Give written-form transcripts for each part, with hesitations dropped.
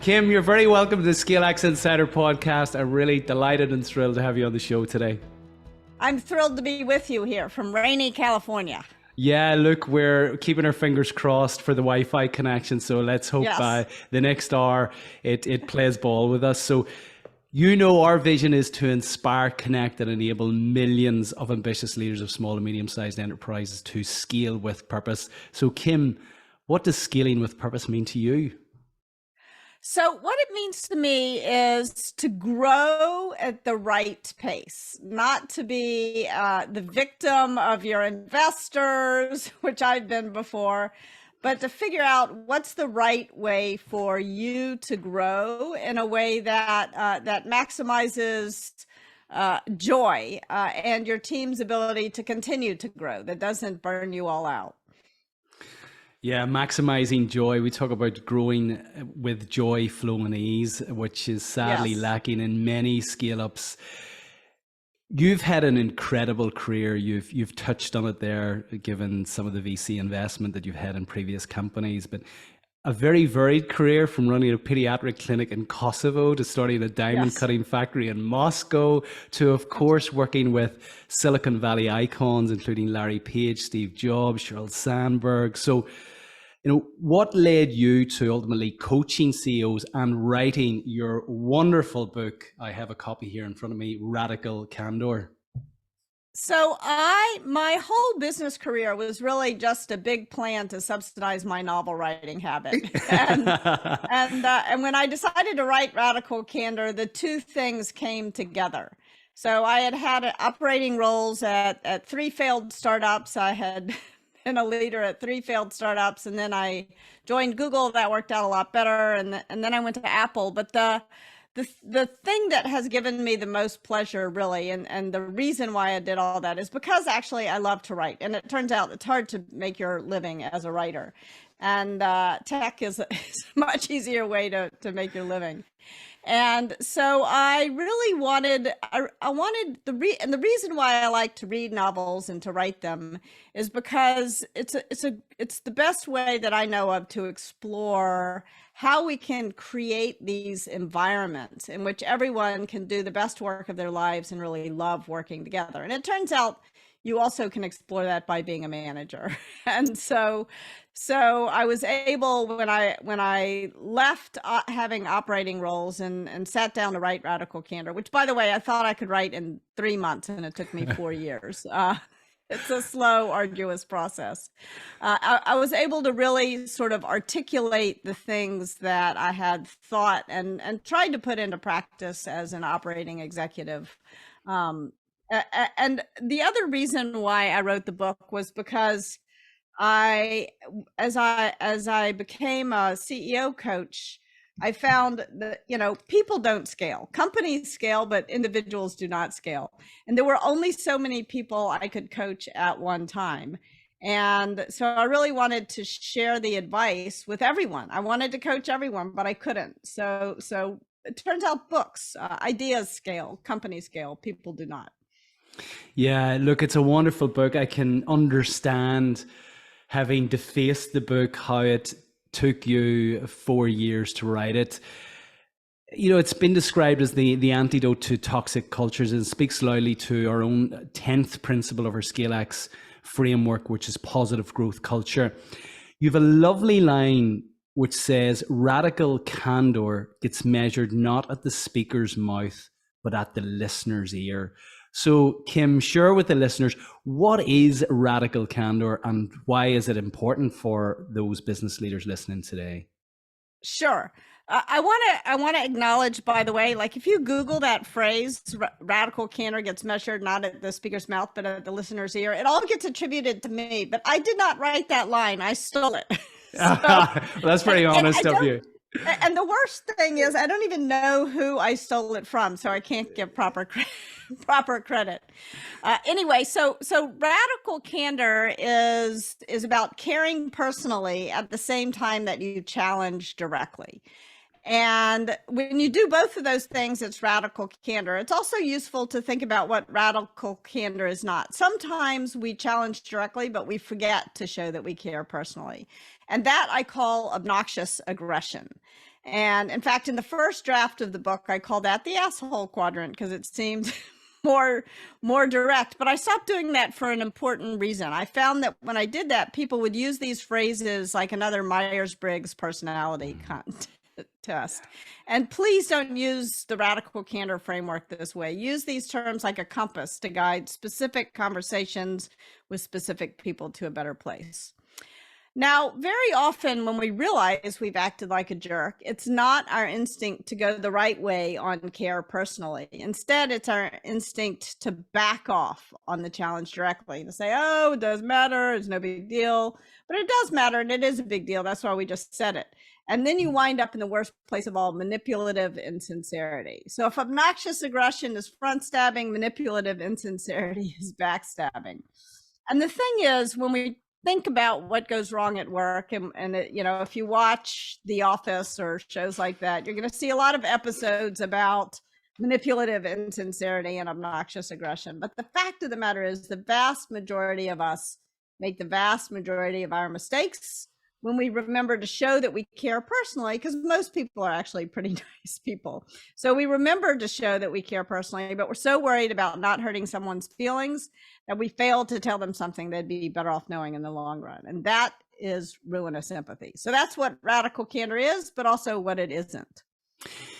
Kim, you're very welcome to the ScaleX Insider podcast. I'm really delighted and thrilled to have you on the show today. I'm thrilled to be with you here from rainy California. Yeah, look, we're keeping our fingers crossed for the Wi-Fi connection. So let's hope Yes. the next hour it plays ball with us. So you know our vision is to inspire, connect, and enable millions of ambitious leaders of small and medium-sized enterprises to scale with purpose. So Kim, what does scaling with purpose mean to you? So what it means to me is to grow at the right pace, not to be the victim of your investors, which I've been before, but to figure out what's the right way for you to grow in a way that that maximizes joy and your team's ability to continue to grow, that doesn't burn you all out. Yeah, maximizing joy. We talk about growing with joy, flow, and ease, which is sadly Yes. lacking in many scale ups. You've had an incredible career. You've touched on it there, given some of the VC investment that you've had in previous companies, but a very varied career, from running a pediatric clinic in Kosovo to starting a diamond Yes. cutting factory in Moscow to, of course, working with Silicon Valley icons, including Larry Page, Steve Jobs, Sheryl Sandberg. So, what led you to ultimately coaching CEOs and writing your wonderful book? I have a copy here in front of me, Radical Candor. So my whole business career was really just a big plan to subsidize my novel writing habit. And when I decided to write Radical Candor, the two things came together. So I had operating roles at three failed startups. I had been a leader at three failed startups, and then I joined Google. That worked out a lot better, and then I went to Apple. But the thing that has given me the most pleasure, really, and the reason why I did all that is because actually I love to write, and it turns out it's hard to make your living as a writer, and tech is a much easier way to make your living. And so I really wanted, I wanted and the reason why I like to read novels and to write them is because it's the best way that I know of to explore how we can create these environments in which everyone can do the best work of their lives and really love working together. And it turns out you also can explore that by being a manager. And so I was able, when I left having operating roles and sat down to write Radical Candor, which, by the way, I thought I could write in 3 months, and it took me 4 years. It's a slow, arduous process. I was able to really sort of articulate the things that I had thought and tried to put into practice as an operating executive. And the other reason why I wrote the book was because as I became a CEO coach, I found that, people don't scale. Companies scale, but individuals do not scale. And there were only so many people I could coach at one time. And so I really wanted to share the advice with everyone. I wanted to coach everyone, but I couldn't. So it turns out books, ideas scale, companies scale, people do not. Yeah, look, it's a wonderful book. I can understand, having defaced the book, how it took you 4 years to write it. It's been described as the antidote to toxic cultures, and speaks loudly to our own 10th principle of our ScaleX framework, which is positive growth culture. You have a lovely line which says, radical candor gets measured not at the speaker's mouth, but at the listener's ear. So, Kim, share with the listeners, what is radical candor and why is it important for those business leaders listening today? Sure. I want to acknowledge, by the way, like if you Google that phrase, radical candor gets measured not at the speaker's mouth, but at the listener's ear, it all gets attributed to me. But I did not write that line. I stole it. Well, that's very honest of you. And the worst thing is, I don't even know who I stole it from, so I can't give proper credit. Anyway, so radical candor is about caring personally at the same time that you challenge directly. And when you do both of those things, it's radical candor. It's also useful to think about what radical candor is not. Sometimes we challenge directly, but we forget to show that we care personally. And that I call obnoxious aggression. And in fact, in the first draft of the book, I call that the asshole quadrant because it seemed more direct. But I stopped doing that for an important reason. I found that when I did that, people would use these phrases like another Myers-Briggs personality test. And please don't use the radical candor framework this way. Use these terms like a compass to guide specific conversations with specific people to a better place. Now, very often when we realize we've acted like a jerk, it's not our instinct to go the right way on care personally. Instead, it's our instinct to back off on the challenge directly, to say, oh, it doesn't matter, it's no big deal. But it does matter, and it is a big deal. That's why we just said it. And then you wind up in the worst place of all, manipulative insincerity. So if obnoxious aggression is front stabbing, manipulative insincerity is backstabbing. And the thing is, when we think about what goes wrong at work, and if you watch The Office or shows like that, you're going to see a lot of episodes about manipulative insincerity and obnoxious aggression. But the fact of the matter is, the vast majority of us make the vast majority of our mistakes when we remember to show that we care personally, because most people are actually pretty nice people. So we remember to show that we care personally, but we're so worried about not hurting someone's feelings that we fail to tell them something they'd be better off knowing in the long run. And that is ruinous empathy. So that's what radical candor is, but also what it isn't.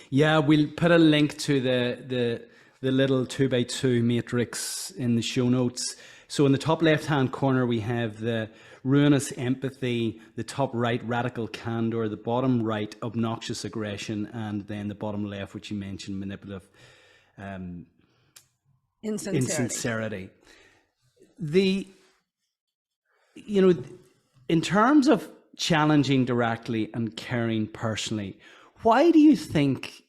Yeah, we'll put a link to the little 2x2 matrix in the show notes. So in the top left-hand corner, we have the ruinous empathy, the top right, radical candor, the bottom right, obnoxious aggression, and then the bottom left, which you mentioned, manipulative insincerity. In terms of challenging directly and caring personally, why do you think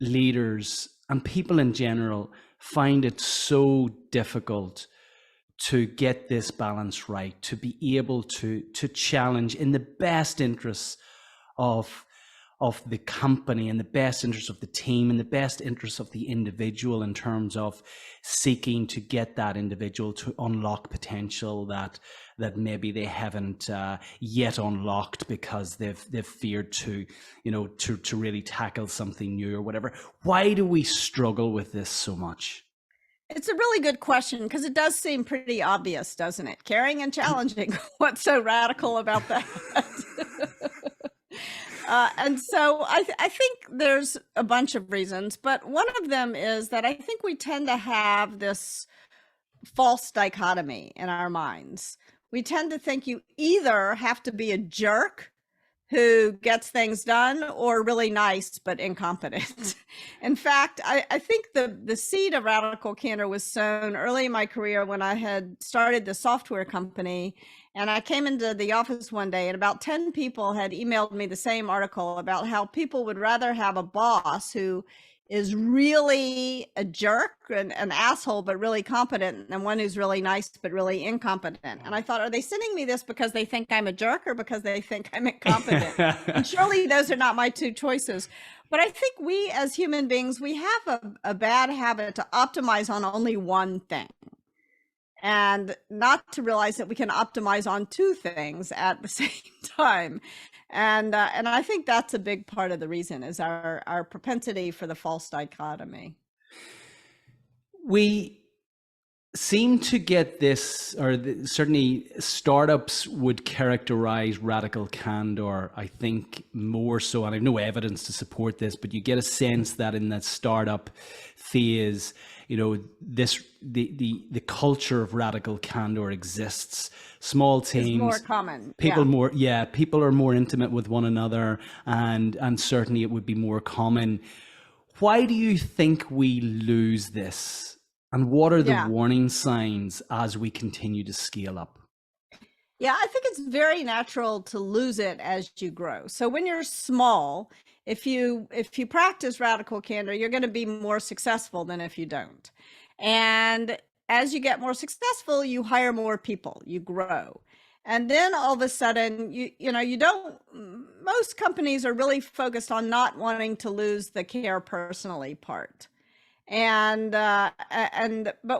leaders and people in general find it so difficult to get this balance right, to be able to challenge in the best interests of the company, in the best interests of the team, in the best interests of the individual, in terms of seeking to get that individual to unlock potential that maybe they haven't yet unlocked because they've feared to really tackle something new or whatever? Why do we struggle with this so much? It's a really good question, because it does seem pretty obvious, doesn't it? Caring and challenging. What's so radical about that? And so I think there's a bunch of reasons, but one of them is that I think we tend to have this false dichotomy in our minds. We tend to think you either have to be a jerk who gets things done or really nice but incompetent. In fact, I think the seed of radical candor was sown early in my career when I had started the software company. And I came into the office one day and about 10 people had emailed me the same article about how people would rather have a boss who is really a jerk and an asshole, but really competent, and one who's really nice, but really incompetent. And I thought, are they sending me this because they think I'm a jerk or because they think I'm incompetent? And surely those are not my two choices. But I think we as human beings, we have a bad habit to optimize on only one thing, and not to realize that we can optimize on two things at the same time. And I think that's a big part of the reason, is our propensity for the false dichotomy. We seem to get this, or certainly startups would characterize radical candor, I think, more so, and I have no evidence to support this, but you get a sense that in that startup phase, the culture of radical candor exists. Small teams, it's more common. People are more intimate with one another, and certainly it would be more common. Why do you think we lose this? And what are the warning signs as we continue to scale up? Yeah, I think it's very natural to lose it as you grow. So when you're small, if you practice radical candor, you're going to be more successful than if you don't. And as you get more successful, you hire more people, you grow. And then all of a sudden, most companies are really focused on not wanting to lose the care personally part. But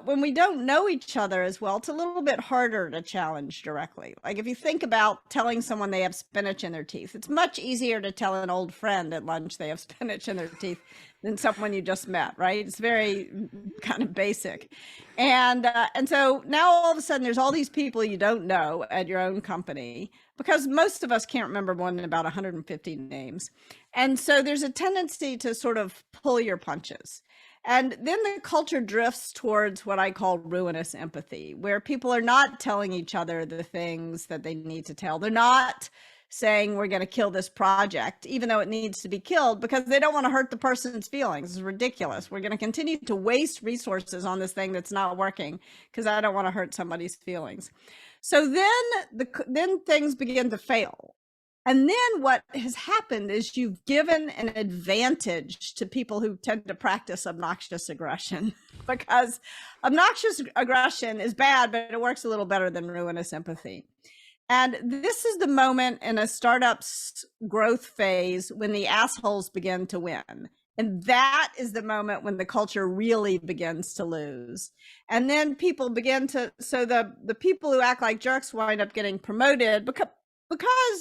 when we don't know each other as well, it's a little bit harder to challenge directly. Like if you think about telling someone they have spinach in their teeth, it's much easier to tell an old friend at lunch they have spinach in their teeth than someone you just met, right? It's very kind of basic. And so now all of a sudden there's all these people you don't know at your own company, because most of us can't remember more than about 150 names. And so there's a tendency to sort of pull your punches. And then the culture drifts towards what I call ruinous empathy, where people are not telling each other the things that they need to tell. They're not saying we're going to kill this project, even though it needs to be killed, because they don't want to hurt the person's feelings. It's ridiculous. We're going to continue to waste resources on this thing that's not working because I don't want to hurt somebody's feelings. So then things begin to fail. And then what has happened is you've given an advantage to people who tend to practice obnoxious aggression, because obnoxious aggression is bad, but it works a little better than ruinous empathy. And this is the moment in a startup's growth phase when the assholes begin to win. And that is the moment when the culture really begins to lose. And then people begin to, so the people who act like jerks wind up getting promoted because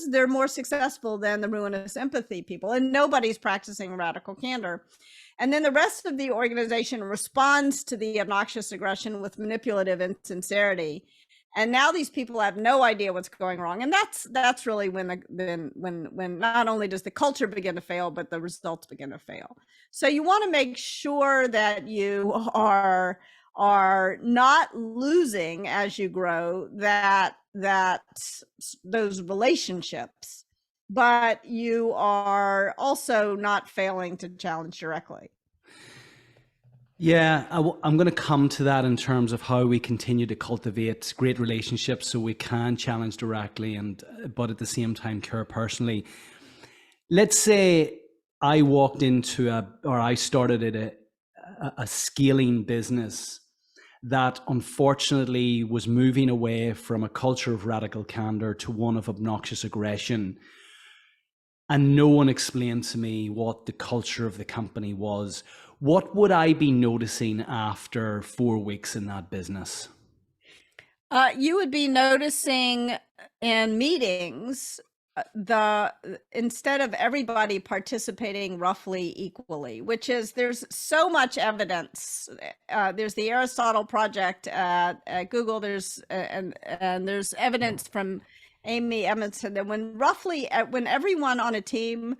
they're more successful than the ruinous empathy people, and nobody's practicing radical candor. And then the rest of the organization responds to the obnoxious aggression with manipulative insincerity. And now these people have no idea what's going wrong. And that's really when not only does the culture begin to fail, but the results begin to fail. So you want to make sure that you are not losing as you grow those relationships, but you are also not failing to challenge directly. Yeah, I'm going to come to that in terms of how we continue to cultivate great relationships so we can challenge directly, but at the same time care personally. Let's say I walked into I started at a scaling business that unfortunately was moving away from a culture of radical candor to one of obnoxious aggression. And no one explained to me what the culture of the company was. What would I be noticing after 4 weeks in that business? You would be noticing in meetings instead of everybody participating roughly equally, which is, there's so much evidence. There's the Aristotle project at Google. And there's evidence from Amy Edmondson that when everyone on a team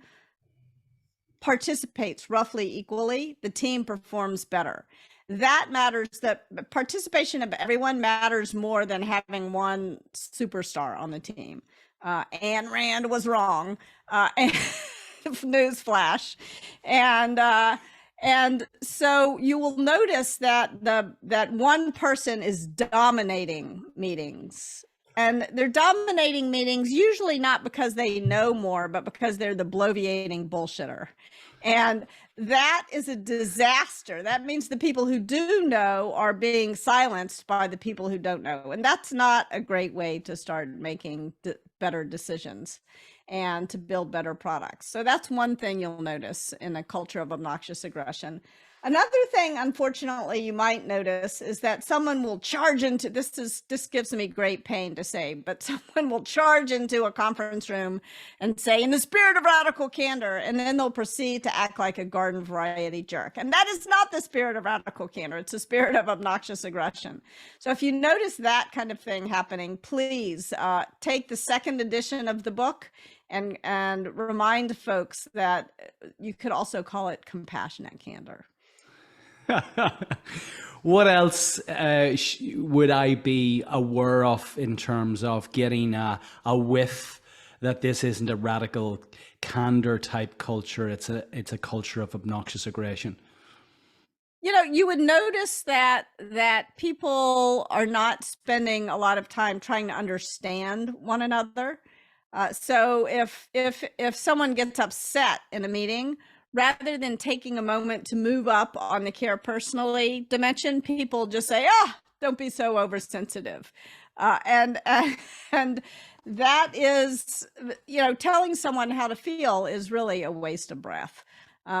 participates roughly equally, the team performs better. That matters. That participation of everyone matters more than having one superstar on the team. Ayn Rand was wrong. Newsflash. And so you will notice that one person is dominating meetings. And they're dominating meetings usually not because they know more, but because they're the bloviating bullshitter. And that is a disaster. That means the people who do know are being silenced by the people who don't know. And that's not a great way to start making better decisions and to build better products. So that's one thing you'll notice in a culture of obnoxious aggression. Another thing, unfortunately, you might notice is that someone will charge into this gives me great pain to say, but someone will charge into a conference room and say, in the spirit of radical candor, and then they'll proceed to act like a garden variety jerk. And that is not the spirit of radical candor. It's the spirit of obnoxious aggression. So if you notice that kind of thing happening, please take the second edition of the book and remind folks that you could also call it compassionate candor. What else would I be aware of in terms of getting a whiff that this isn't a radical candor type culture? It's a culture of obnoxious aggression. You would notice that people are not spending a lot of time trying to understand one another. So if someone gets upset in a meeting, rather than taking a moment to move up on the care personally dimension, people just say, don't be so oversensitive. And that is, telling someone how to feel is really a waste of breath.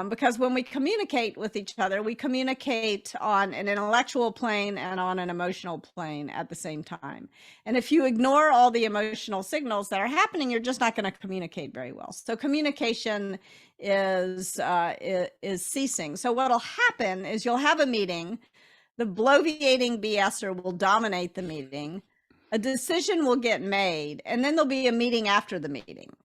Because when we communicate with each other, we communicate on an intellectual plane and on an emotional plane at the same time. And if you ignore all the emotional signals that are happening, you're just not going to communicate very well. So communication is ceasing. So what'll happen is you'll have a meeting, the bloviating BSer will dominate the meeting, a decision will get made, and then there'll be a meeting after the meeting.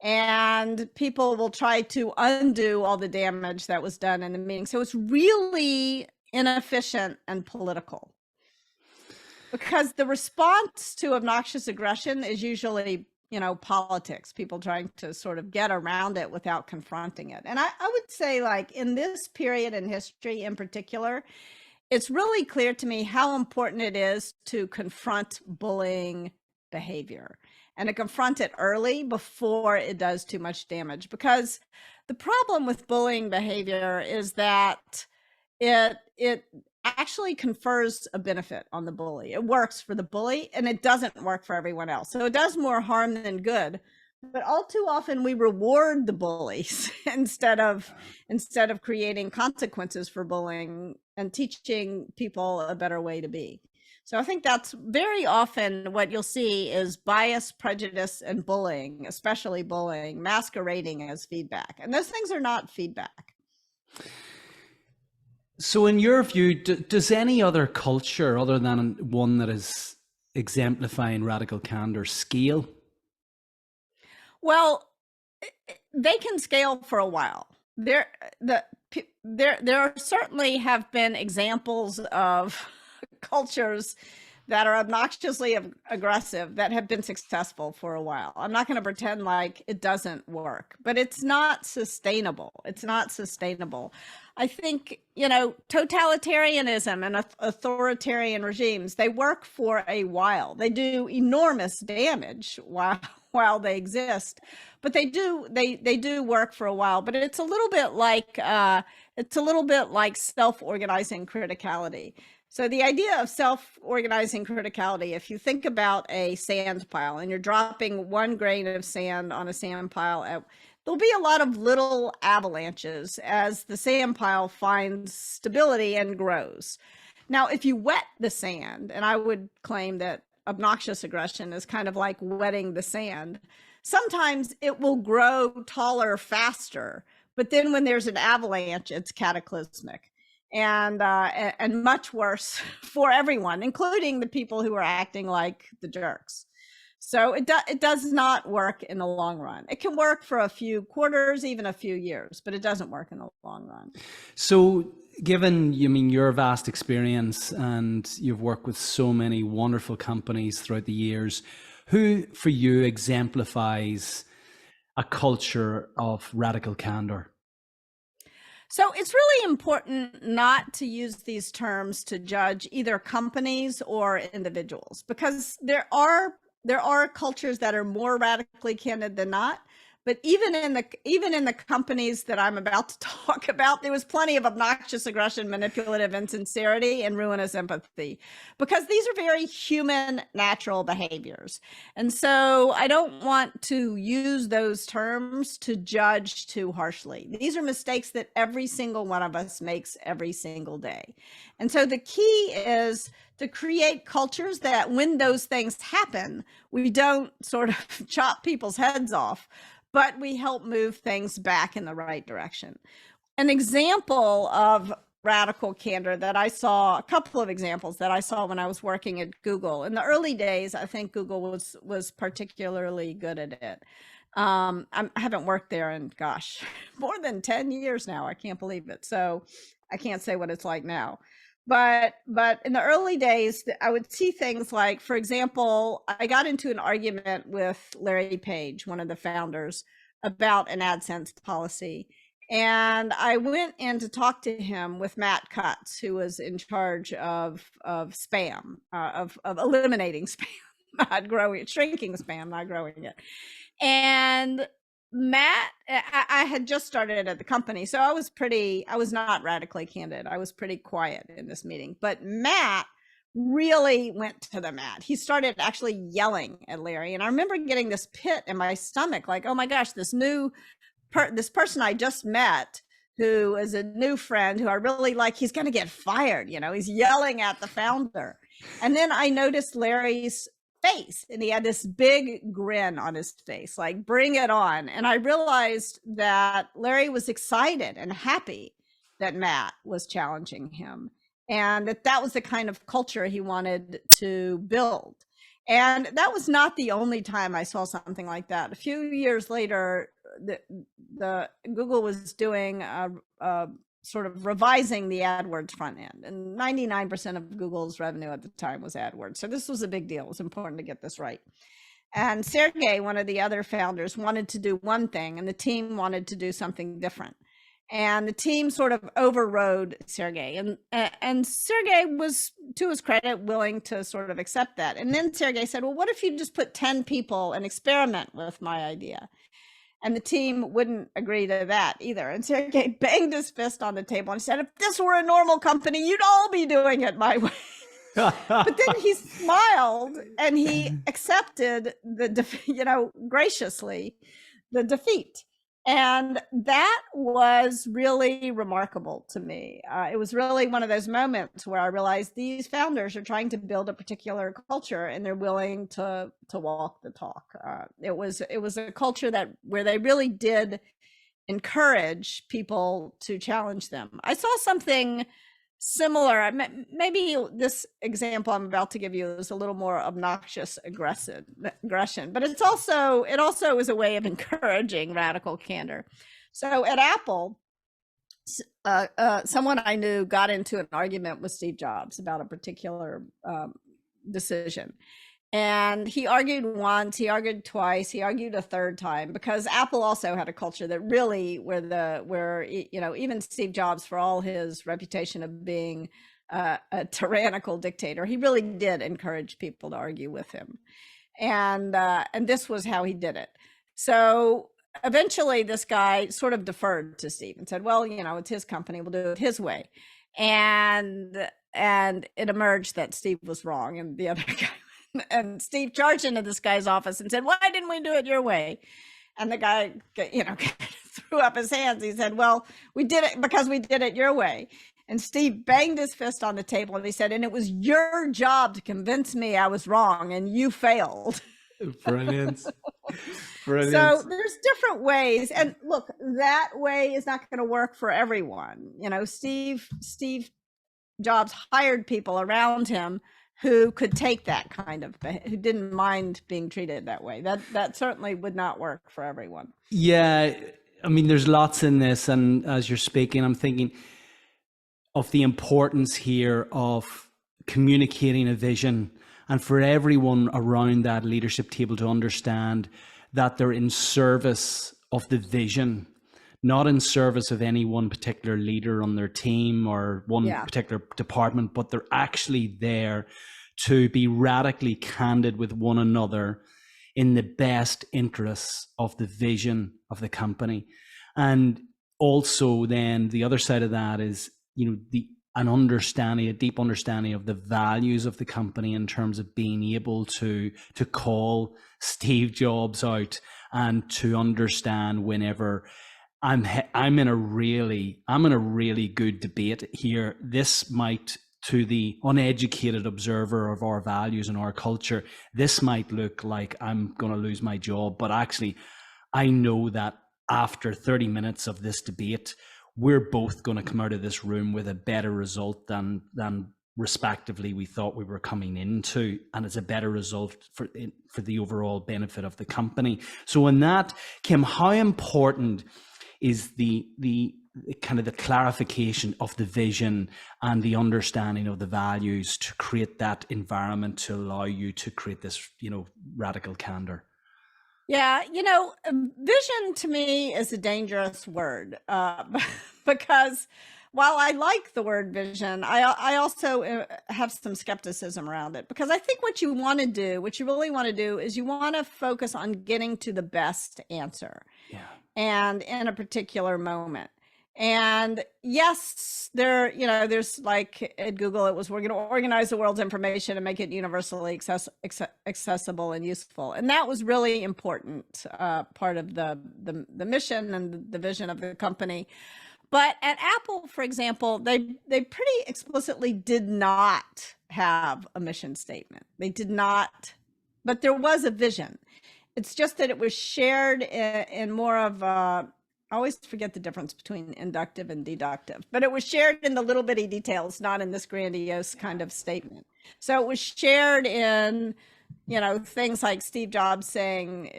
And people will try to undo all the damage that was done in the meeting. So it's really inefficient and political, because the response to obnoxious aggression is usually, politics, people trying to sort of get around it without confronting it. And I would say, like, in this period in history in particular, it's really clear to me how important it is to confront bullying behavior and to confront it early before it does too much damage. Because the problem with bullying behavior is that it actually confers a benefit on the bully. It works for the bully and it doesn't work for everyone else. So it does more harm than good. But all too often we reward the bullies instead of creating consequences for bullying and teaching people a better way to be. So I think that's very often what you'll see is bias, prejudice, and bullying, especially bullying, masquerading as feedback. And those things are not feedback. So in your view, does any other culture other than one that is exemplifying radical candor scale? Well, they can scale for a while. There certainly have been examples of cultures that are obnoxiously aggressive that have been successful for a while. I'm not going to pretend like it doesn't work, but it's not sustainable. It's not sustainable. I think, totalitarianism and authoritarian regimes, they work for a while. They do enormous damage while they exist, but they do work for a while. But it's a little bit like self-organizing criticality. So the idea of self-organizing criticality, if you think about a sand pile and you're dropping one grain of sand on a sand pile, there'll be a lot of little avalanches as the sand pile finds stability and grows. Now, if you wet the sand, and I would claim that obnoxious aggression is kind of like wetting the sand, sometimes it will grow taller faster, but then when there's an avalanche, it's cataclysmic. And much worse for everyone, including the people who are acting like the jerks. So it does not work in the long run. It can work for a few quarters, even a few years, but it doesn't work in the long run. So given, your vast experience and you've worked with so many wonderful companies throughout the years, who for you exemplifies a culture of radical candor? So it's really important not to use these terms to judge either companies or individuals, because there are cultures that are more radically candid than not. But even in the companies that I'm about to talk about, there was plenty of obnoxious aggression, manipulative insincerity, and ruinous empathy, because these are very human, natural behaviors. And so I don't want to use those terms to judge too harshly. These are mistakes that every single one of us makes every single day. And so the key is to create cultures that when those things happen, we don't sort of chop people's heads off, but we help move things back in the right direction. An example of radical candor that I saw, a couple of examples that I saw when I was working at Google. In the early days, I think Google was particularly good at it. I haven't worked there in, gosh, more than 10 years now. I can't believe it. So I can't say what it's like now. But in the early days, I would see things like, for example, I got into an argument with Larry Page, one of the founders, about an AdSense policy. And I went in to talk to him with Matt Cutts, who was in charge of spam, of eliminating spam, not growing it, shrinking spam, not growing it. And Matt, I had just started at the company, so I was not radically candid. I was pretty quiet in this meeting, but Matt really went to the mat. He started actually yelling at Larry. And I remember getting this pit in my stomach, like, oh my gosh, this person I just met, who is a new friend who I really like. He's going to get fired. He's yelling at the founder. And then I noticed Larry's face, and he had this big grin on his face, like, bring it on. And I realized that Larry was excited and happy that Matt was challenging him, and that was the kind of culture he wanted to build. And that was not the only time I saw something like that. A few years later, the Google was doing a sort of revising the AdWords front end, and 99% of Google's revenue at the time was AdWords. So this was a big deal. It was important to get this right. And Sergey, one of the other founders, wanted to do one thing, and the team wanted to do something different. And the team sort of overrode Sergey, and Sergey was, to his credit, willing to sort of accept that. And then Sergey said, well, what if you just put 10 people and experiment with my idea? And the team wouldn't agree to that either. And Sergey banged his fist on the table and said, if this were a normal company, you'd all be doing it my way. But then he smiled and he accepted graciously the defeat. And that was really remarkable to me. It was really one of those moments where I realized these founders are trying to build a particular culture, and they're willing to walk the talk. It was a culture where they really did encourage people to challenge them. I saw something similar. Maybe this example I'm about to give you is a little more obnoxious aggression, but it also is a way of encouraging radical candor. So at Apple, someone I knew got into an argument with Steve Jobs about a particular decision. And he argued once, he argued twice, he argued a third time, because Apple also had a culture that really, where even Steve Jobs, for all his reputation of being a tyrannical dictator, he really did encourage people to argue with him. And this was how he did it. So eventually this guy sort of deferred to Steve and said, well, it's his company, we'll do it his way. And it emerged that Steve was wrong, and the other guy. And Steve charged into this guy's office and said, why didn't we do it your way? And the guy, threw up his hands. He said, well, we did it because we did it your way. And Steve banged his fist on the table and he said, and it was your job to convince me I was wrong, and you failed. Brilliant. Brilliant. So there's different ways. And look, that way is not going to work for everyone. Steve Jobs hired people around him who could take that kind of, who didn't mind being treated that way. That certainly would not work for everyone. Yeah, I mean, there's lots in this, and as you're speaking, I'm thinking of the importance here of communicating a vision, and for everyone around that leadership table to understand that they're in service of the vision, not in service of any one particular leader on their team or one particular department, but they're actually there to be radically candid with one another in the best interests of the vision of the company. And also then the other side of that is, a deep understanding of the values of the company, in terms of being able to call Steve Jobs out and to understand whenever I'm in a really good debate here. This might, to the uneducated observer of our values and our culture, this might look like I'm going to lose my job. But actually, I know that after 30 minutes of this debate, we're both going to come out of this room with a better result than respectively we thought we were coming into, and it's a better result for the overall benefit of the company. So in that, Kim, how important is the kind of the clarification of the vision and the understanding of the values to create that environment to allow you to create this, radical candor? Yeah, vision to me is a dangerous word, because while I like the word vision, I also have some skepticism around it, because I think what you really want to do is you want to focus on getting to the best answer. Yeah. And in a particular moment. And yes, there's like at Google, we're going to organize the world's information and make it universally accessible and useful. And that was really important part of the mission and the vision of the company. But at Apple, for example, they pretty explicitly did not have a mission statement. They did not, but there was a vision. It's just that it was shared in more of a, I always forget the difference between inductive and deductive, but it was shared in the little bitty details, not in this grandiose kind of statement. So it was shared in, things like Steve Jobs saying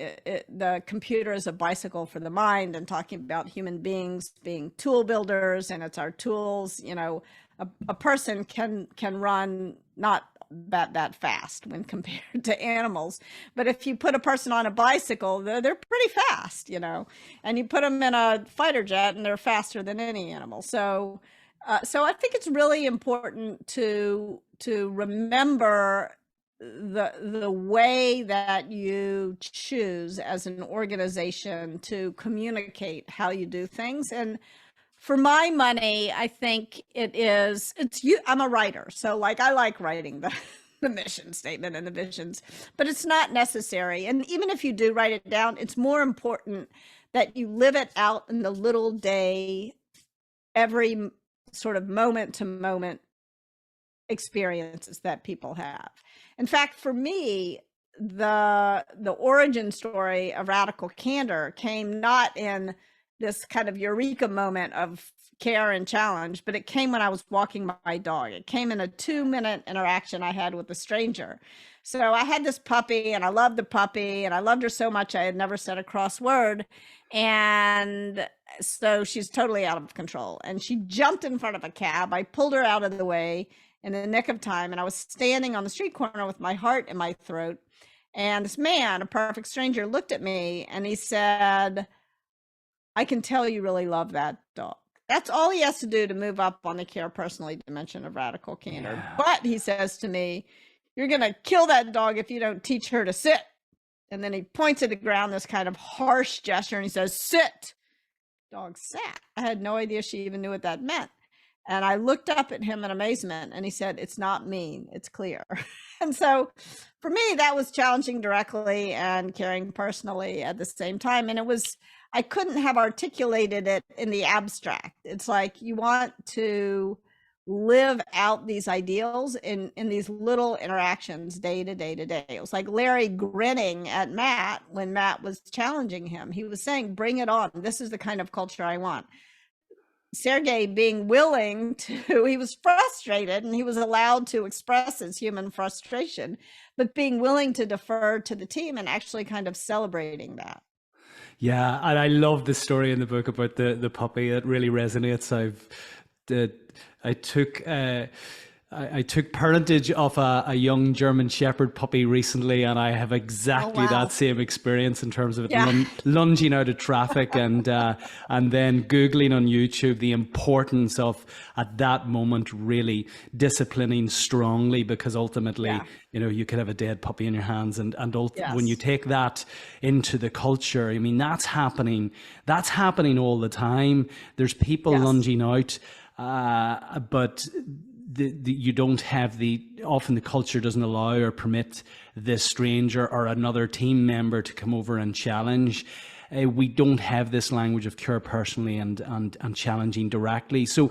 the computer is a bicycle for the mind, and talking about human beings being tool builders, and it's our tools. A person can run not that fast when compared to animals, but if you put a person on a bicycle, they're pretty fast, and you put them in a fighter jet and they're faster than any animal. So I think it's really important to remember the way that you choose as an organization to communicate how you do things. And for my money, I think it's you. I'm a writer, so like I like writing the mission statement and the visions, but it's not necessary. And even if you do write it down, it's more important that you live it out in the little day, every sort of moment to moment experiences that people have. In fact, for me, the origin story of Radical Candor came not in this kind of eureka moment of care and challenge, but it came when I was walking my dog. It came in a 2-minute interaction I had with a stranger. So I had this puppy, and I loved the puppy, and I loved her so much I had never said a cross word. And so she's totally out of control. And she jumped in front of a cab. I pulled her out of the way in the nick of time, and I was standing on the street corner with my heart in my throat. And this man, a perfect stranger, looked at me and he said, "I can tell you really love that dog." That's all he has to do to move up on the care personally dimension of Radical Candor. Yeah. But he says to me, "You're going to kill that dog if you don't teach her to sit." And then he points at the ground, this kind of harsh gesture, and he says, "Sit." Dog sat. I had no idea she even knew what that meant. And I looked up at him in amazement, and he said, "It's not mean, it's clear." And so for me, that was challenging directly and caring personally at the same time. And I couldn't have articulated it in the abstract. It's like you want to live out these ideals in these little interactions day to day to day. It was like Larry grinning at Matt when Matt was challenging him. He was saying, "Bring it on. This is the kind of culture I want." Sergey being willing to, he was frustrated and he was allowed to express his human frustration, but being willing to defer to the team and actually kind of celebrating that. Yeah, and I love the story in the book about the puppy. It really resonates. I took I took parentage of a young German Shepherd puppy recently, and I have exactly that same experience in terms of it lunging out of traffic and then Googling on YouTube the importance of, at that moment, really disciplining strongly, because ultimately, you know, you could have a dead puppy in your hands, and when you take that into the culture, I mean, that's happening all the time. There's people lunging out, but you don't have often the culture doesn't allow or permit this stranger or another team member to come over and challenge. We don't have this language of cure personally and challenging directly. So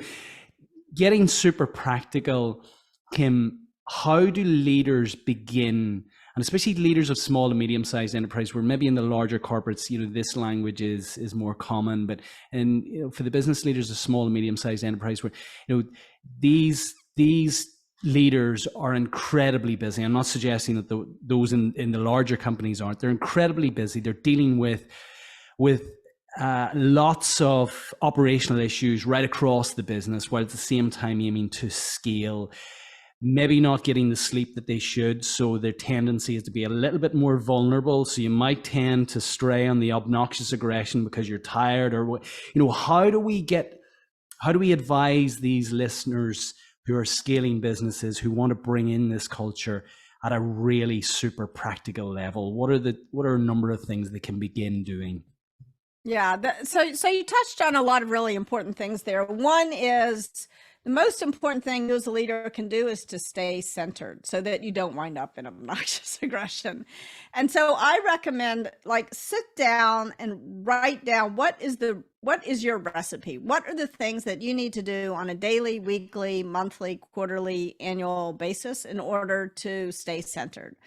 getting super practical, Kim, how do leaders begin, and especially leaders of small and medium-sized enterprise, where maybe in the larger corporates, you know, this language is more common, but for the business leaders of small and medium-sized enterprise, where, you know, these leaders are incredibly busy. I'm not suggesting that those in the larger companies aren't. They're incredibly busy. They're dealing with lots of operational issues right across the business, while at the same time aiming to scale, maybe not getting the sleep that they should. So their tendency is to be a little bit more vulnerable. So you might tend to stray on the obnoxious aggression because you're tired, or, you know, how do we advise these listeners who are scaling businesses, who want to bring in this culture at a really super practical level? What are a number of things they can begin doing? Yeah, so you touched on a lot of really important things there. One is the most important thing you as a leader can do is to stay centered so that you don't wind up in obnoxious aggression. And so I recommend, like, sit down and write down what is your recipe? What are the things that you need to do on a daily, weekly, monthly, quarterly, annual basis in order to stay centered?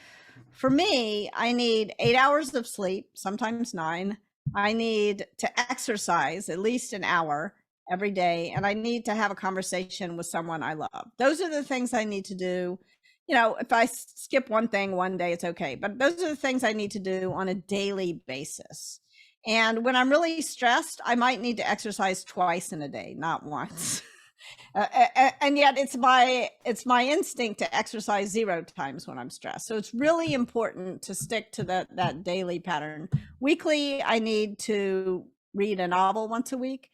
For me, I need 8 hours of sleep, sometimes 9. I need to exercise at least an hour every day, and I need to have a conversation with someone I love. Those are the things I need to do. You know, if I skip one thing one day, it's okay, but those are the things I need to do on a daily basis. And when I'm really stressed, I might need to exercise twice in a day, not once. And yet it's my instinct to exercise 0 times when I'm stressed. So it's really important to stick to that daily pattern. Weekly, I need to read a novel once a week,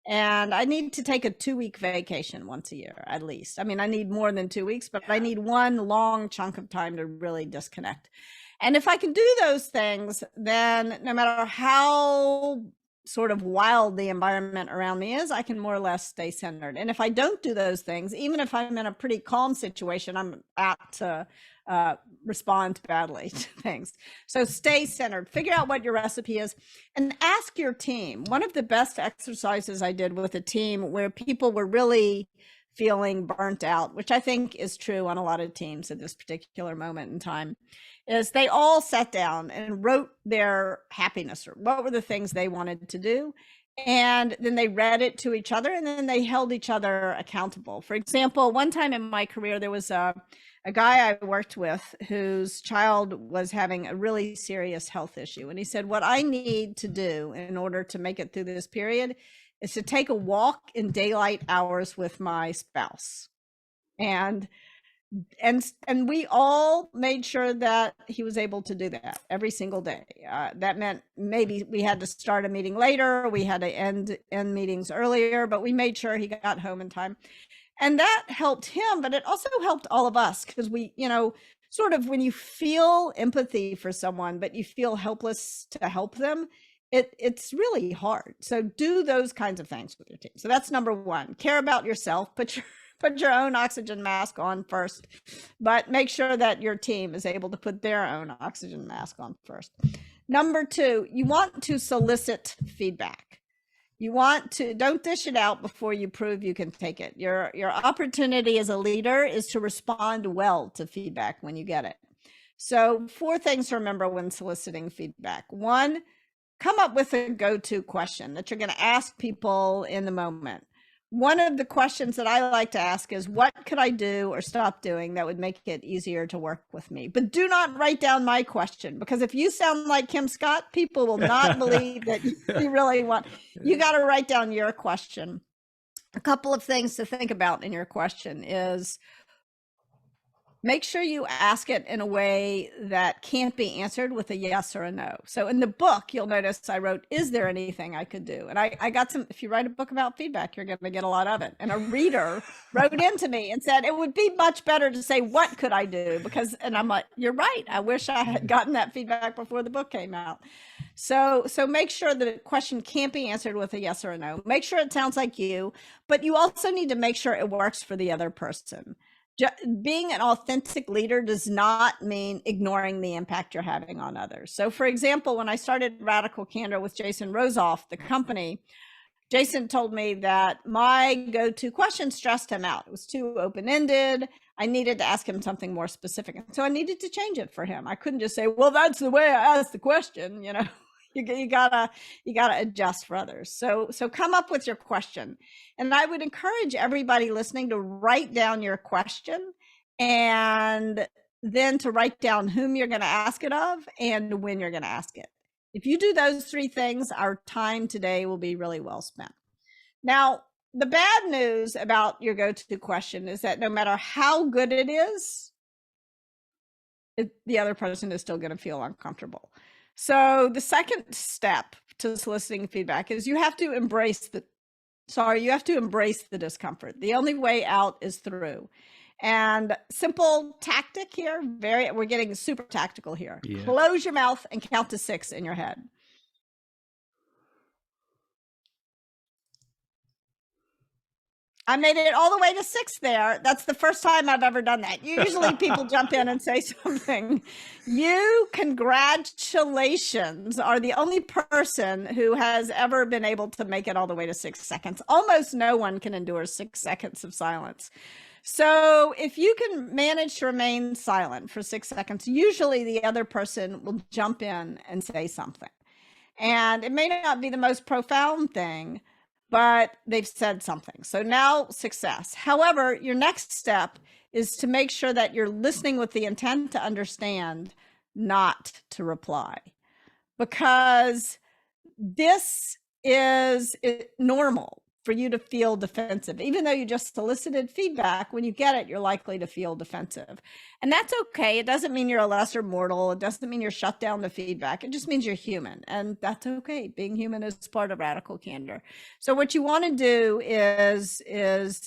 and I need to take a 2-week vacation once a year, at least. I mean, I need more than 2 weeks, but I need one long chunk of time to really disconnect. And if I can do those things, then no matter how sort of wild the environment around me is, I can more or less stay centered. And if I don't do those things, even if I'm in a pretty calm situation, I'm apt to respond badly to things. So stay centered, figure out what your recipe is, and ask your team. One of the best exercises I did with a team where people were really feeling burnt out, which I think is true on a lot of teams at this particular moment in time, is they all sat down and wrote their happiness, or what were the things they wanted to do. And then they read it to each other, and then they held each other accountable. For example, one time in my career, there was a guy I worked with whose child was having a really serious health issue. And he said, what I need to do in order to make it through this period is to take a walk in daylight hours with my spouse. And we all made sure that he was able to do that every single day. That meant maybe we had to start a meeting later, we had to end meetings earlier, but we made sure he got home in time. And that helped him, but it also helped all of us, because we, you know, sort of when you feel empathy for someone, but you feel helpless to help them, it's really hard. So do those kinds of things with your team. So that's number one. Care about yourself. Put your own oxygen mask on first, but make sure that your team is able to put their own oxygen mask on first. Number two, you want to solicit feedback. You want to, don't dish it out before you prove you can take it. Your opportunity as a leader is to respond well to feedback when you get it. So 4 things to remember when soliciting feedback. 1, come up with a go-to question that you're going to ask people in the moment. One of the questions that I like to ask is, what could I do or stop doing that would make it easier to work with me? But do not write down my question, because if you sound like Kim Scott, people will not believe that you really want. You got to write down your question. A couple of things to think about in your question is, make sure you ask it in a way that can't be answered with a yes or a no. So in the book, you'll notice I wrote, is there anything I could do? And I got some, if you write a book about feedback, you're going to get a lot of it. And a reader wrote into me and said, it would be much better to say, what could I do? Because, and I'm like, you're right. I wish I had gotten that feedback before the book came out. So make sure the question can't be answered with a yes or a no. Make sure it sounds like you, but you also need to make sure it works for the other person. Being an authentic leader does not mean ignoring the impact you're having on others. So for example, when I started Radical Candor with Jason Rosoff, the company, Jason told me that my go-to question stressed him out. It was too open-ended. I needed to ask him something more specific. So I needed to change it for him. I couldn't just say, well, that's the way I asked the question, you know. You gotta adjust for others. So come up with your question. And I would encourage everybody listening to write down your question, and then to write down whom you're going to ask it of and when you're going to ask it. If you do those 3 things, our time today will be really well spent. Now, the bad news about your go-to question is that no matter how good it is, the other person is still going to feel uncomfortable. So the second step to soliciting feedback is you have to embrace the discomfort. The only way out is through. And simple tactic here, we're getting super tactical here. Yeah. Close your mouth and count to 6 in your head. I made it all the way to 6 there. That's the first time I've ever done that. Usually people jump in and say something. You, congratulations, are the only person who has ever been able to make it all the way to 6 seconds. Almost no one can endure 6 seconds of silence. So if you can manage to remain silent for 6 seconds, usually the other person will jump in and say something. And it may not be the most profound thing, but they've said something. So now success. However, your next step is to make sure that you're listening with the intent to understand, not to reply. Because this is normal for you to feel defensive. Even though you just solicited feedback, when you get it, you're likely to feel defensive. And that's okay. It doesn't mean you're a lesser mortal. It doesn't mean you're shut down to feedback. It just means you're human. And that's okay. Being human is part of radical candor. So what you want to do is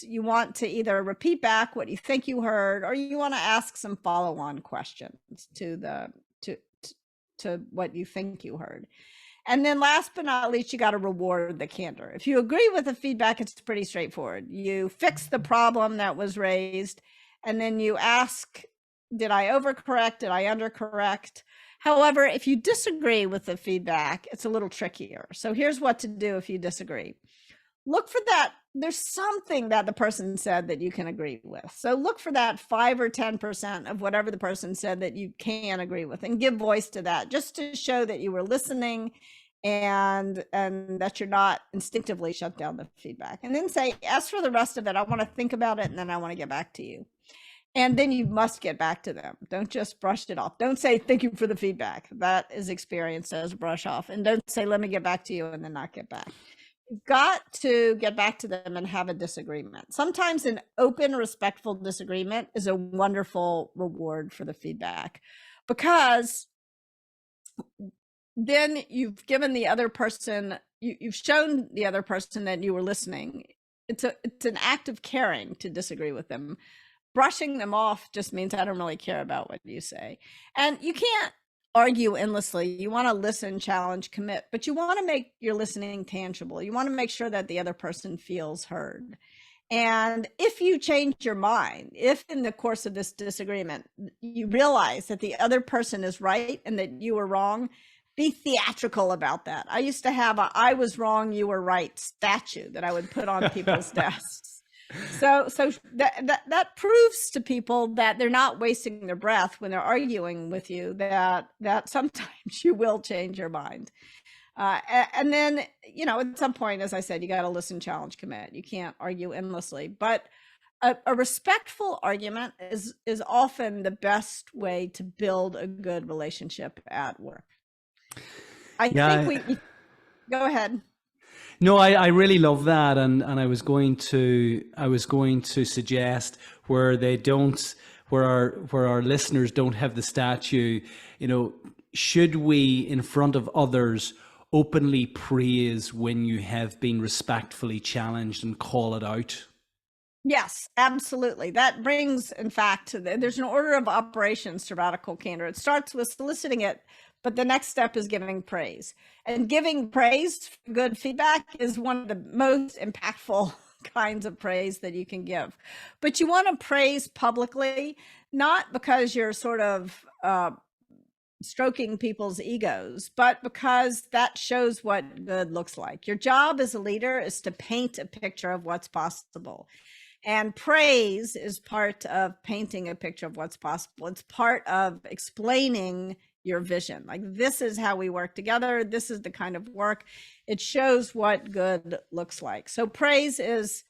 you want to either repeat back what you think you heard, or you want to ask some follow-on questions to what you think you heard. And then last but not least, you got to reward the candor. If you agree with the feedback, it's pretty straightforward. You fix the problem that was raised, and then you ask, did I overcorrect? Did I undercorrect? However, if you disagree with the feedback, it's a little trickier. So here's what to do if you disagree. Look for that. There's something that the person said that you can agree with. So look for that 5 or 10% of whatever the person said that you can agree with, and give voice to that, just to show that you were listening and that you're not instinctively shut down the feedback. And then say, as for the rest of it, I want to think about it, and then I want to get back to you. And then you must get back to them. Don't just brush it off. Don't say, thank you for the feedback. That is experienced as brush off. And don't say, let me get back to you, and then not get back. You've got to get back to them and have a disagreement. Sometimes an open, respectful disagreement is a wonderful reward for the feedback, because then you've given the other person, you've shown the other person that you were listening. It's an act of caring to disagree with them. Brushing them off just means I don't really care about what you say. And you can't argue endlessly. You want to listen, challenge, commit, but you want to make your listening tangible. You want to make sure that the other person feels heard. And if you change your mind, if in the course of this disagreement, you realize that the other person is right and that you were wrong, be theatrical about that. I used to have a "I was wrong, you were right" statue that I would put on people's desks. So that proves to people that they're not wasting their breath when they're arguing with you, that sometimes you will change your mind. And then, at some point, as I said, you got to listen, challenge, commit. You can't argue endlessly, but a respectful argument is often the best way to build a good relationship at work. I think go ahead. No, I really love that, and I was going to suggest where our listeners don't have the statue, should we, in front of others, openly praise when you have been respectfully challenged and call it out? Yes, absolutely. That brings, in fact, there's an order of operations to radical candor. It starts with soliciting it, but the next step is giving praise. And giving praise for good feedback is one of the most impactful kinds of praise that you can give. But you want to praise publicly, not because you're sort of stroking people's egos, but because that shows what good looks like. Your job as a leader is to paint a picture of what's possible. And praise is part of painting a picture of what's possible. It's part of explaining your vision. Like, this is how we work together. This is the kind of work. It shows what good looks like. So praise is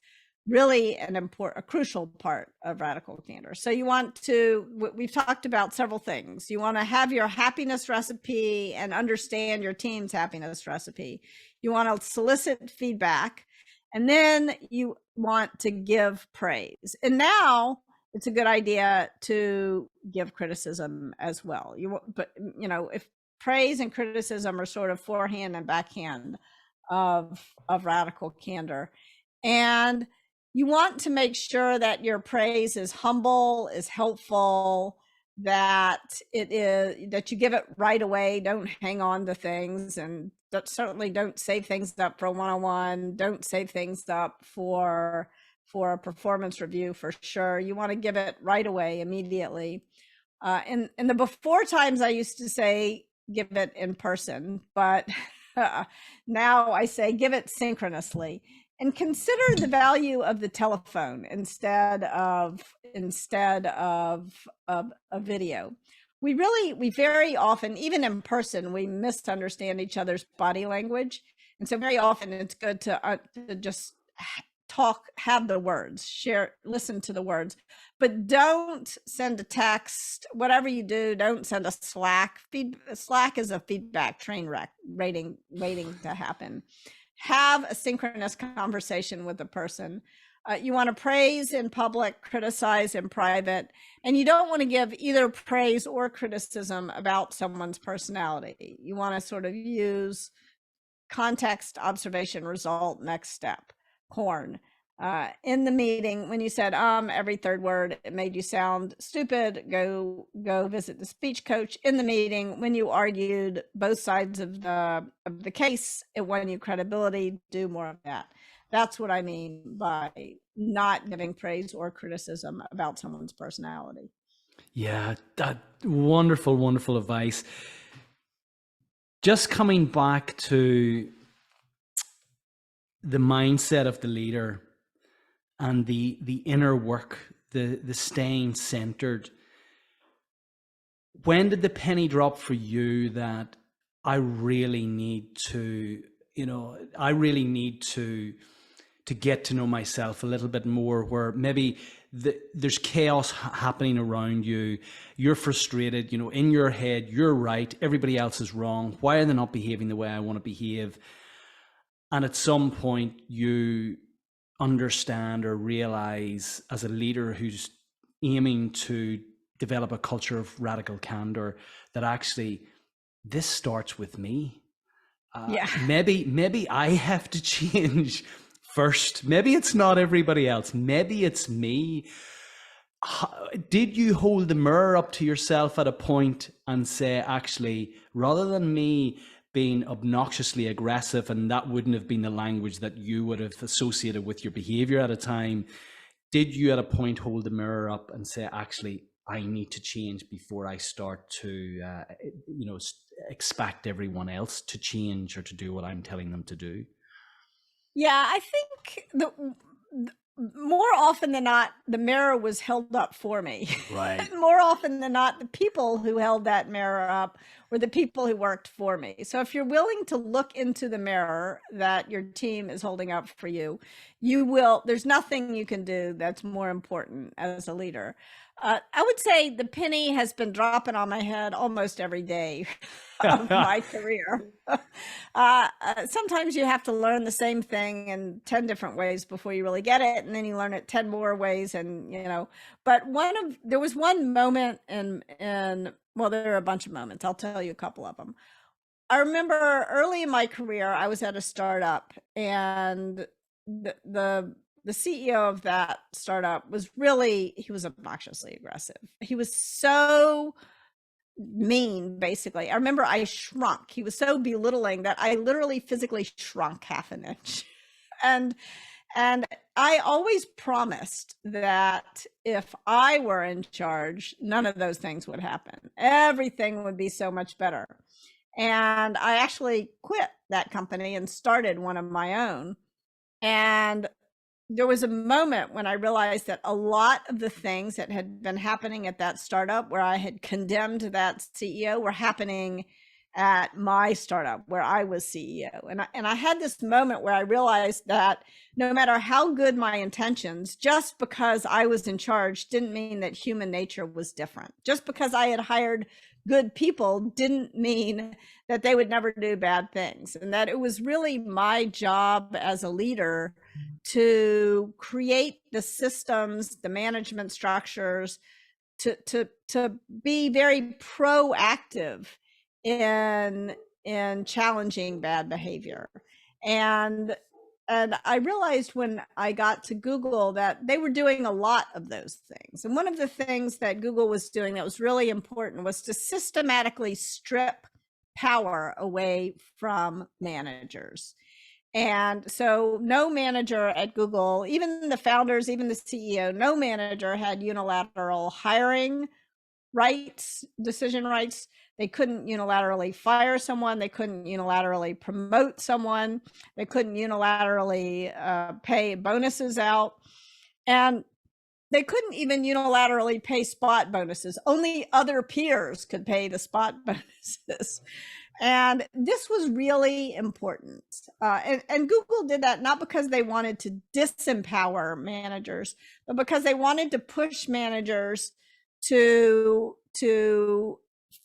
really a crucial part of radical candor. So you want to, we've talked about several things. You want to have your happiness recipe and understand your team's happiness recipe. You want to solicit feedback, and then you want to give praise. And now it's a good idea to give criticism as well. But if praise and criticism are sort of forehand and backhand of radical candor, and you want to make sure that your praise is humble, is helpful, that you give it right away. Don't hang on to things, and certainly don't save things up for a one-on-one. Don't save things up for for a performance review for sure. You want to give it right away, immediately. In the before times, I used to say give it in person, but now I say give it synchronously, and consider the value of the telephone instead of a video. We very often, even in person, we misunderstand each other's body language, and so very often it's good to just talk, have the words, share, listen to the words, but don't send a text. Whatever you do, don't send a Slack. Slack is a feedback train wreck waiting to happen. Have a synchronous conversation with the person. You want to praise in public, criticize in private, and you don't want to give either praise or criticism about someone's personality. You want to sort of use context, observation, result, next step, corn. In the meeting, when you said every third word, it made you sound stupid, go visit the speech coach. In the meeting, when you argued both sides of the case, it won you credibility. Do more of that. That's what I mean by not giving praise or criticism about someone's personality. Yeah, that wonderful, wonderful advice. Just coming back to the mindset of the leader and the inner work, the staying centered. When did the penny drop for you that I really need to, I really need to get to know myself a little bit more, where maybe there's chaos happening around you, you're frustrated, in your head, you're right, everybody else is wrong, why are they not behaving the way I want to behave? And at some point you understand or realize, as a leader who's aiming to develop a culture of radical candor, that actually this starts with me. Yeah. Maybe I have to change first. Maybe it's not everybody else. Maybe it's me. Did you hold the mirror up to yourself at a point and say, actually, rather than me being obnoxiously aggressive, and that wouldn't have been the language that you would have associated with your behavior at a time, did you at a point hold the mirror up and say, actually, I need to change before I start to, expect everyone else to change or to do what I'm telling them to do? Yeah, I think more often than not, the mirror was held up for me. Right. More often than not, the people who held that mirror up were the people who worked for me. So if you're willing to look into the mirror that your team is holding up for you, there's nothing you can do that's more important as a leader. I would say the penny has been dropping on my head almost every day of my career. Sometimes you have to learn the same thing in 10 different ways before you really get it. And then you learn it 10 more ways. And, but there was one moment well, there are a bunch of moments. I'll tell you a couple of them. I remember early in my career, I was at a startup, and the CEO of that startup he was obnoxiously aggressive. He was so mean, basically. I remember I shrunk. He was so belittling that I literally physically shrunk half an inch. And I always promised that if I were in charge, none of those things would happen. Everything would be so much better. And I actually quit that company and started one of my own. And there was a moment when I realized that a lot of the things that had been happening at that startup where I had condemned that CEO were happening at my startup where I was CEO. And I had this moment where I realized that no matter how good my intentions, just because I was in charge didn't mean that human nature was different. Just because I had hired good people didn't mean that they would never do bad things. And that it was really my job as a leader to create the systems, the management structures, to be very proactive in challenging bad behavior. And I realized when I got to Google that they were doing a lot of those things. And one of the things that Google was doing that was really important was to systematically strip power away from managers. And so no manager at Google, even the founders, even the CEO, no manager had unilateral hiring rights, decision rights. They couldn't unilaterally fire someone. They couldn't unilaterally promote someone. They couldn't unilaterally pay bonuses out. And they couldn't even unilaterally pay spot bonuses. Only other peers could pay the spot bonuses. And this was really important. And Google did that not because they wanted to disempower managers, but because they wanted to push managers to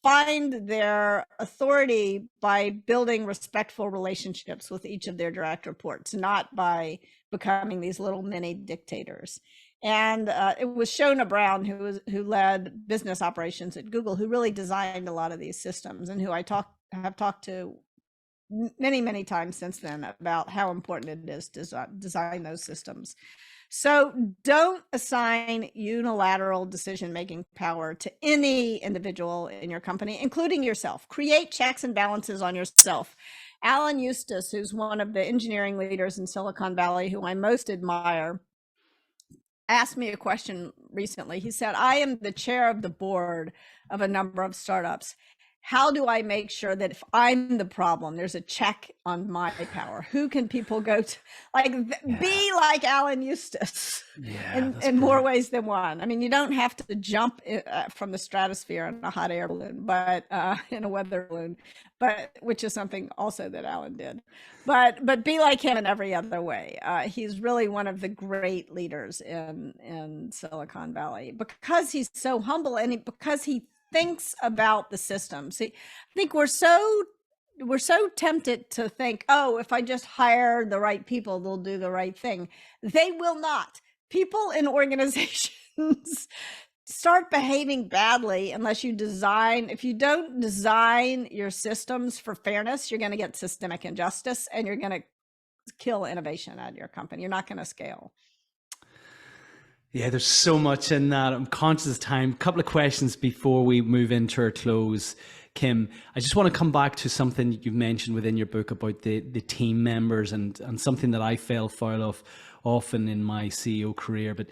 find their authority by building respectful relationships with each of their direct reports, not by becoming these little mini dictators. And it was Shona Brown, who led business operations at Google, who really designed a lot of these systems, and who I have talked to many times since then about how important it is to design those systems. So don't assign unilateral decision-making power to any individual in your company, including yourself. Create checks and balances on yourself. Alan Eustace, who's one of the engineering leaders in Silicon Valley, who I most admire, asked me a question recently. He said, I am the chair of the board of a number of startups. How do I make sure that if I'm the problem, there's a check on my power? Who can people go to? Like, be like Alan Eustace in more ways than one. I mean, you don't have to jump from the stratosphere in a hot air balloon, but in a weather balloon, but which is something also that Alan did. But be like him in every other way. He's really one of the great leaders in Silicon Valley because he's so humble and because he thinks about the system. See, I think we're so tempted to think, oh, if I just hire the right people, they'll do the right thing. They will not. People in organizations start behaving badly unless you design. If you don't design your systems for fairness, you're going to get systemic injustice and you're going to kill innovation at your company. You're not going to scale. Yeah, there's so much in that. I'm conscious of time. A couple of questions before we move into our close. Kim, I just want to come back to something you've mentioned within your book about the team members and something that I fell foul of often in my CEO career, but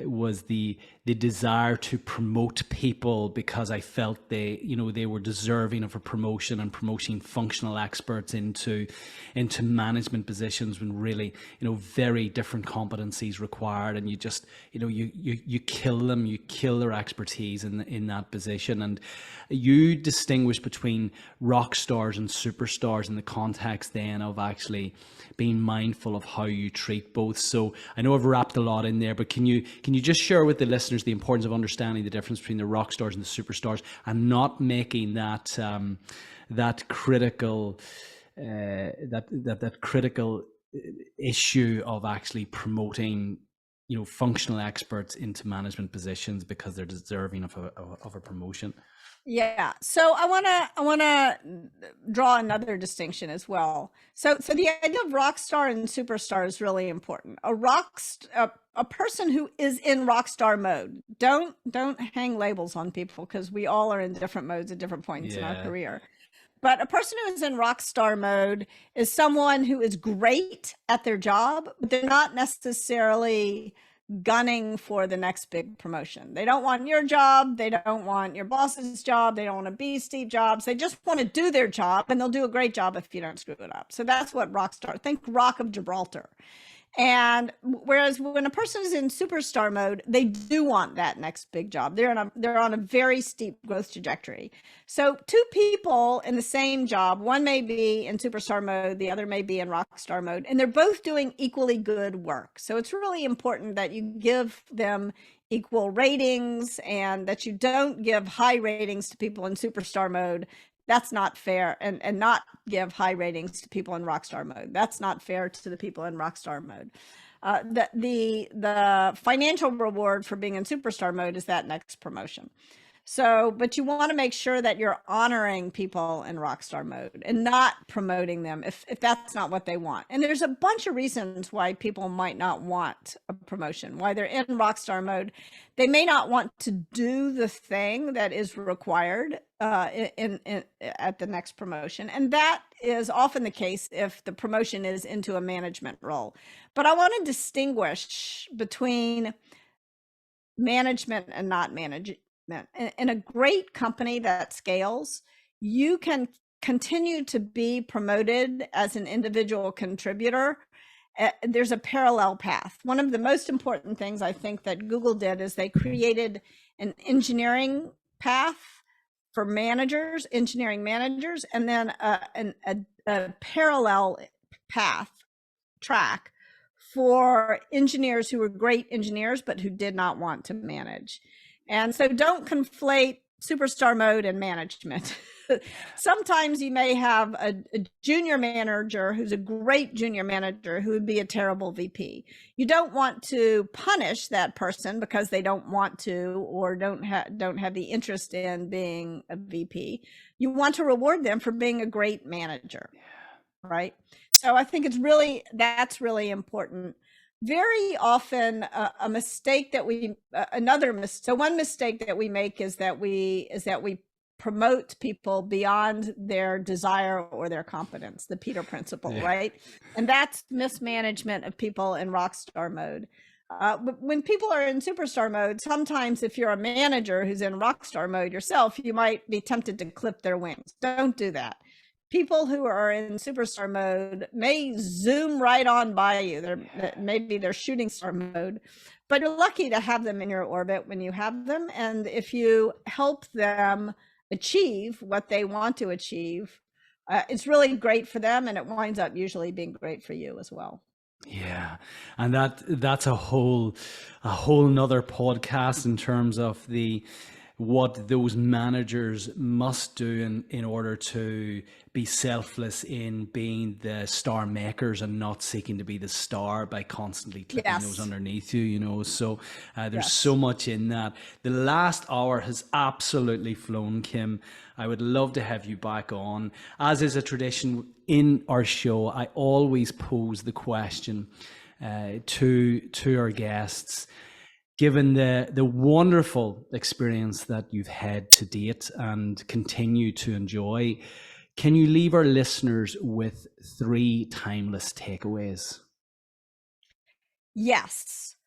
was the desire to promote people because I felt they were deserving of a promotion and promoting functional experts into management positions when really very different competencies required, and you just you kill them, you kill their expertise in that position. And you distinguish between rock stars and superstars in the context then of actually being mindful of how you treat both. So I know I've wrapped a lot in there, but can you just share with the listeners the importance of understanding the difference between the rock stars and the superstars, and not making that that critical issue of actually promoting functional experts into management positions because they're deserving of a promotion? Yeah. So I want to draw another distinction as well. So the idea of rock star and superstar is really important. A person who is in rock star mode. Don't hang labels on people, because we all are in different modes at different points in our career. But a person who is in rock star mode is someone who is great at their job, but they're not necessarily gunning for the next big promotion. They don't want your job. They don't want your boss's job. They don't want to be Steve Jobs. They just want to do their job, and they'll do a great job if you don't screw it up. So that's what rock star. Think Rock of Gibraltar. And whereas when a person is in superstar mode, they do want that next big job. They're on a very steep growth trajectory. So two people in the same job, one may be in superstar mode, the other may be in rock star mode, and they're both doing equally good work. So it's really important that you give them equal ratings and that you don't give high ratings to people in superstar mode. That's not fair. And not give high ratings to people in rockstar mode. That's not fair to the people in rockstar mode. The financial reward for being in superstar mode is that next promotion. So, but you want to make sure that you're honoring people in rockstar mode and not promoting them if that's not what they want. And there's a bunch of reasons why people might not want a promotion, why they're in rockstar mode. They may not want to do the thing that is required at the next promotion. And that is often the case if the promotion is into a management role. But I want to distinguish between management and not management. In a great company that scales, you can continue to be promoted as an individual contributor. There's a parallel path. One of the most important things I think that Google did is they created an engineering path for managers, engineering managers, and then a parallel track for engineers who were great engineers, but who did not want to manage. And so don't conflate superstar mode and management. Sometimes you may have a junior manager who's a great junior manager who would be a terrible VP. You don't want to punish that person because they don't want to or don't have the interest in being a VP. You want to reward them for being a great manager, right? So I think that's really important. Very often a mistake that one mistake that we make is that we promote people beyond their desire or their competence, the Peter principle, right? And that's mismanagement of people in rockstar mode. But when people are in superstar mode, sometimes if you're a manager who's in rockstar mode yourself, you might be tempted to clip their wings. Don't do that. People who are in superstar mode may zoom right on by you. Maybe they're shooting star mode, but you're lucky to have them in your orbit when you have them. And if you help them achieve what they want to achieve, it's really great for them, and it winds up usually being great for you as well. Yeah, and that's a whole nother podcast in terms of what those managers must do in order to be selfless in being the star makers and not seeking to be the star by constantly clipping those underneath you, so there's so much in that. The last hour has absolutely flown, Kim. I would love to have you back on. As is a tradition in our show, I always pose the question to our guests. Given the wonderful experience that you've had to date and continue to enjoy, can you leave our listeners with 3 timeless takeaways? Yes.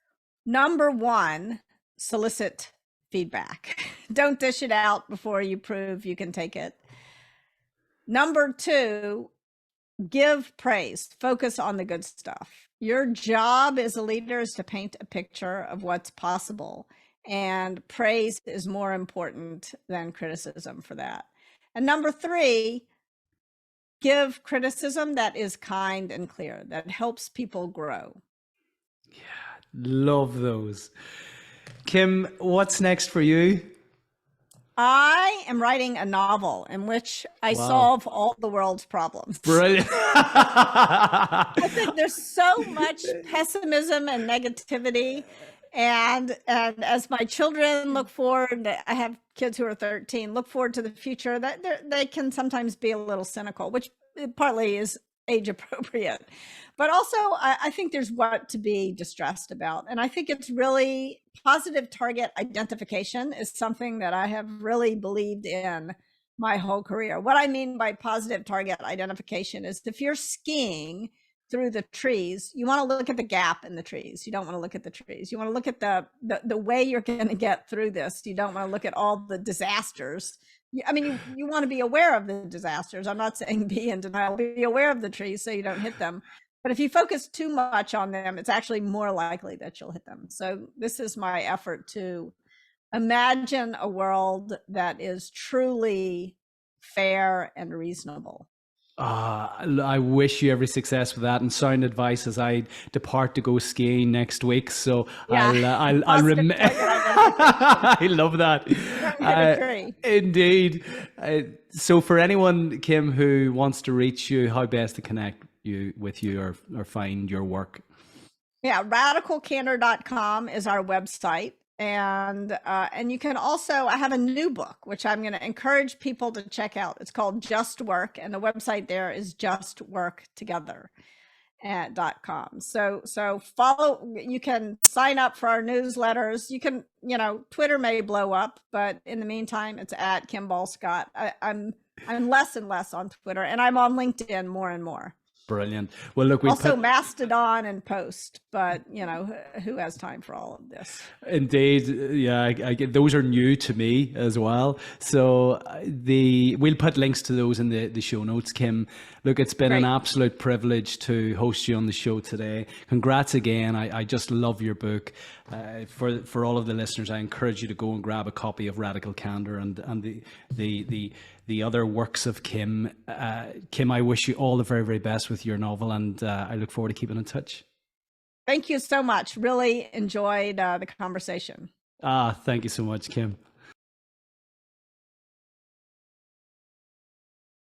Number 1, solicit feedback. Don't dish it out before you prove you can take it. Number 2, give praise. Focus on the good stuff. Your job as a leader is to paint a picture of what's possible, and praise is more important than criticism for that. And number 3, give criticism that is kind and clear, that helps people grow. Yeah, love those. Kim, what's next for you? I am writing a novel in which I solve all the world's problems. Brilliant. I think there's so much pessimism and negativity. And as my children look forward, I have kids who are 13, look forward to the future, that they can sometimes be a little cynical, which partly is age appropriate. But also, I think there's what to be distressed about. And I think it's really positive target identification is something that I have really believed in my whole career. What I mean by positive target identification is if you're skiing through the trees, you want to look at the gap in the trees. You don't want to look at the trees. You want to look at the way you're going to get through this. You don't want to look at all the disasters. I mean, you want to be aware of the disasters. I'm not saying be in denial, be aware of the trees so you don't hit them. But if you focus too much on them, it's actually more likely that you'll hit them. So this is my effort to imagine a world that is truly fair and reasonable. I wish you every success with that, and sound advice as I depart to go skiing next week. So I'll remember. I love that. Indeed. So for anyone, Kim, who wants to reach you, how best to connect with you or find your work? Yeah, radicalcandor.com is our website. And you can also, I have a new book, which I'm going to encourage people to check out. It's called Just Work. And the website there is justworktogether.com. So follow, you can sign up for our newsletters. You can, Twitter may blow up, but in the meantime, it's at Kim Ball Scott. I'm I'm less and less on Twitter, and I'm on LinkedIn more and more. Brilliant. Well, look, we Also Mastodon and Post, but who has time for all of this? Indeed, yeah, I get those are new to me as well. So we'll put links to those in the show notes, Kim. Look, it's been an Great. absolute privilege to host you on the show today. Congrats again. I just love your book. For all of the listeners, I encourage you to go and grab a copy of Radical Candor and the other works of Kim. Kim, I wish you all the very, very best with your novel, and I look forward to keeping in touch. Thank you so much. Really enjoyed the conversation. Thank you so much, Kim.